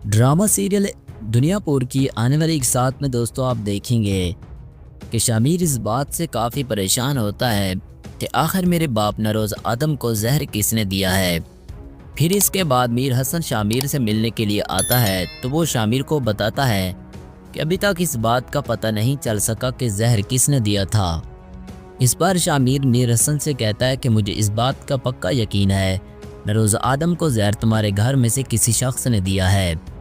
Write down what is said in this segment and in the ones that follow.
Drama serial दुनिया पौर की आने वाली एक साथ में दोस्तों आप देखेंगे कि शामिर इस बात से काफ़ी परेशान होता है कि आखिर मेरे बाप नरोज़ आदम को जहर किसने दिया है। फिर इसके बाद मीर हसन शामिर से मिलने के लिए आता है तो वो शामिर को बताता है कि अभी तक इस बात का पता नहीं चल सका कि जहर किसने दिया था। इस पर शामिर मीर हसन से कहता है कि मुझे इस बात का पक्का यकीन है, नरोज़ आदम को जहर तुम्हारे घर में से किसी शख्स ने दिया है।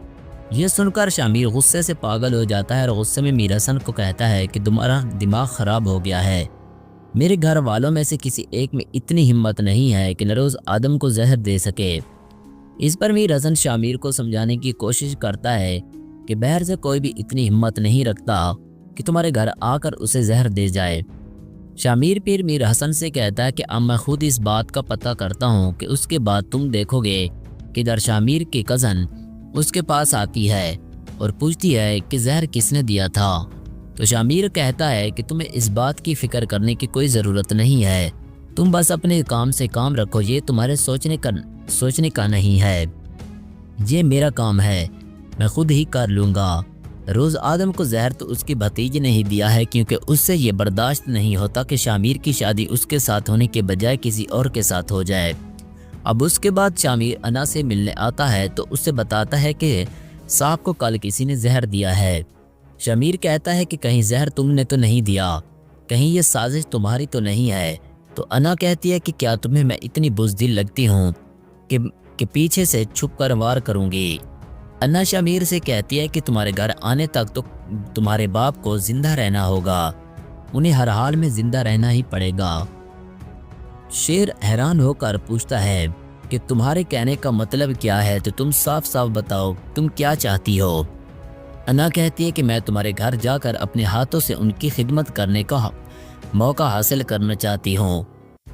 यह सुनकर शामिर गुस्से से पागल हो जाता है और गुस्से में मीर हसन को कहता है कि तुम्हारा दिमाग ख़राब हो गया है। मेरे घर वालों में से किसी एक में इतनी हिम्मत नहीं है कि नरोज़ आदम को जहर दे सके। इस पर मीर हसन शामिर को समझाने की कोशिश करता है कि बहर से कोई भी इतनी हिम्मत नहीं रखता कि तुम्हारे घर आकर उसे जहर दे जाए। शामिर फिर मीर हसन से कहता है कि अब मैं खुद इस बात का पता करता हूँ कि उसके बाद तुम देखोगे कि इधर शामिर की कज़न उसके पास आती है और पूछती है कि जहर किसने दिया था। तो शामिर कहता है कि तुम्हें इस बात की फ़िक्र करने की कोई ज़रूरत नहीं है, तुम बस अपने काम से काम रखो, ये तुम्हारे सोचने का नहीं है, ये मेरा काम है, मैं खुद ही कर लूँगा। रोज़ आदम को जहर तो उसकी भतीजी ने ही दिया है क्योंकि उससे ये बर्दाश्त नहीं होता कि शामिर की शादी उसके साथ होने के बजाय किसी और के साथ हो जाए। अब उसके बाद शामिर अना से मिलने आता है तो उससे बताता है कि साहब को कल किसी ने जहर दिया है। शामिर कहता है कि कहीं जहर तुमने तो नहीं दिया, कहीं ये साजिश तुम्हारी तो नहीं है। तो अना कहती है कि क्या तुम्हें मैं इतनी बुज़दिल लगती हूँ कि पीछे से छुप कर वार करूँगी। अन्ना शामिर से कहती है कि तुम्हारे घर आने तक तो तुम्हारे बाप को जिंदा रहना होगा, उन्हें हर हाल में जिंदा रहना ही पड़ेगा। शेर हैरान होकर पूछता है कि तुम्हारे कहने का मतलब क्या है, तो तुम साफ साफ बताओ तुम क्या चाहती हो। अन्ना कहती है कि मैं तुम्हारे घर जाकर अपने हाथों से उनकी खिदमत करने का मौका हासिल करना चाहती हूँ।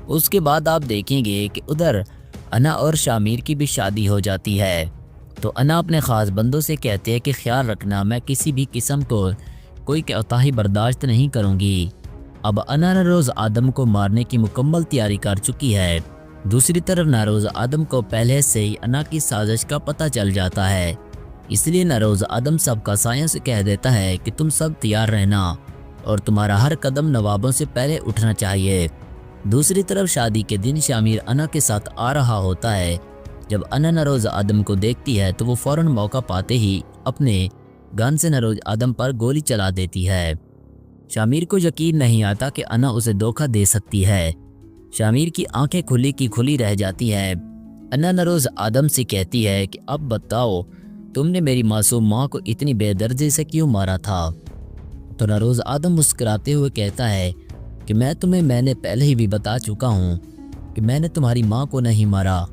उसके बाद आप देखेंगे कि उधर अन्ना और शामिर की भी शादी हो जाती है। तो अन्ना अपने ख़ास बंदों से कहते हैं कि ख्याल रखना, मैं किसी भी किस्म को कोई कोताही बर्दाश्त नहीं करूँगी। अब अन्ना नरोज़ आदम को मारने की मुकम्मल तैयारी कर चुकी है। दूसरी तरफ नरोज़ आदम को पहले से ही अन्ना की साजिश का पता चल जाता है, इसलिए नरोज़ आदम सबका साया से कह देता है कि तुम सब तैयार रहना और तुम्हारा हर कदम नवाबों से पहले उठना चाहिए। दूसरी तरफ शादी के दिन शामिर अन्ना के साथ आ रहा होता है। जब अन्ना नरोज़ आदम को देखती है तो वो फ़ौरन मौका पाते ही अपने गन से नरोज़ आदम पर गोली चला देती है। शामिर को यकीन नहीं आता कि अन्ना उसे धोखा दे सकती है। शामिर की आंखें खुली की खुली रह जाती हैं। अन्ना नरोज़ आदम से कहती है कि अब बताओ तुमने मेरी मासूम माँ को इतनी बेदर्दी से क्यों मारा था। तो नरोज़ आदम मुस्कुराते हुए कहता है कि मैंने पहले ही भी बता चुका हूँ कि मैंने तुम्हारी माँ को नहीं मारा,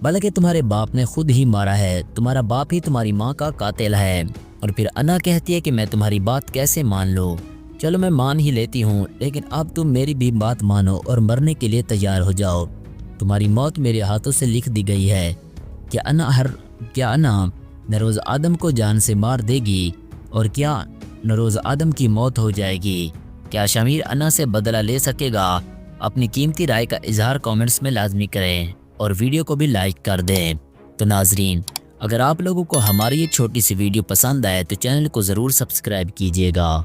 बल्कि तुम्हारे बाप ने खुद ही मारा है, तुम्हारा बाप ही तुम्हारी माँ का कातिल है। और फिर अन्ना कहती है कि मैं तुम्हारी बात कैसे मान लूँ, चलो मैं मान ही लेती हूँ, लेकिन अब तुम मेरी भी बात मानो और मरने के लिए तैयार हो जाओ। तुम्हारी मौत मेरे हाथों से लिख दी गई है। क्या अन्ना नरोज़ आदम को जान से मार देगी और क्या नरोज़ आदम की मौत हो जाएगी? क्या शामिर अन्ना से बदला ले सकेगा? अपनी कीमती राय का इजहार कमेंट्स में लाजमी करें और वीडियो को भी लाइक कर दें। तो नाजरीन, अगर आप लोगों को हमारी ये छोटी सी वीडियो पसंद आए तो चैनल को ज़रूर सब्सक्राइब कीजिएगा।